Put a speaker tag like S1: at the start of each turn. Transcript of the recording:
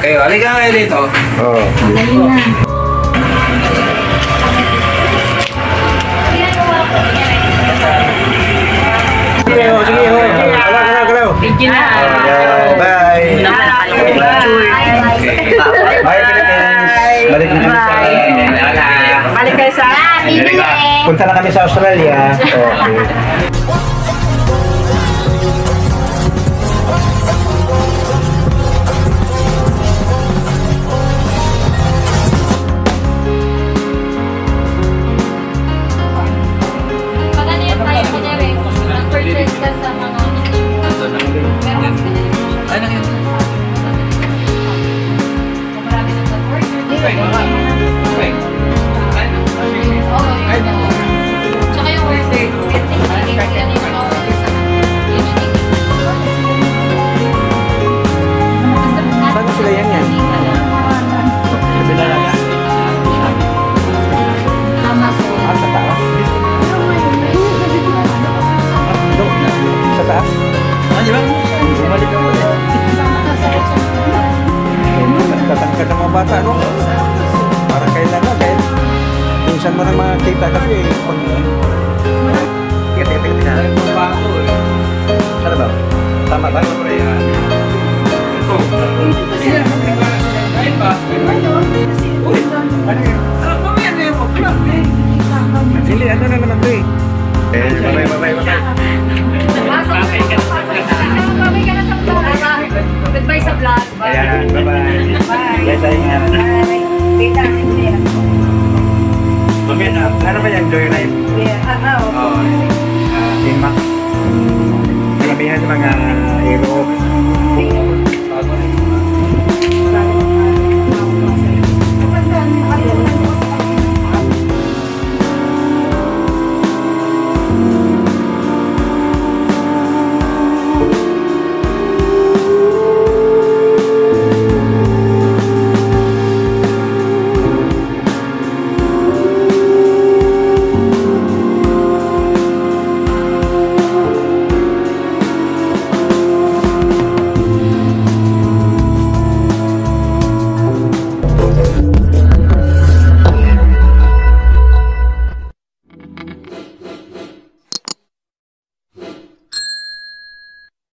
S1: Kayo, halika kayo dito.
S2: Oo.
S3: Dali na.
S2: Sige, galaw.
S3: Thank you na.
S2: Bye. Bye, Philippines. Balik na kami sa...
S3: Balik kayo sa
S2: Punta na kami sa Australia. Okay.
S4: Pag ano yung tayo, kunyari, nag-purchase ka sa mga meron ka na
S1: Ay, nakita.
S4: kung marami ng order.
S1: Okay, mga. Okay.
S4: Tsaka yung order, yan yung mga order sa
S2: Saan sila yan?
S4: Amazon.
S2: Sa taas? Sa taas?
S1: Di ba? Bumalik ka ulit.
S2: Tatangkad ng mga bata, no? Parang kailangan, dahil minsan mo na makakita kasi pag... Teka. Ano ba? Tama ba? Sili, ano na naman ito eh? Bye-bye.
S4: Babay ka na sa vlog. Goodbye sa vlog.
S2: Ayan, bye-bye.
S4: Bye.
S2: Bye-bye.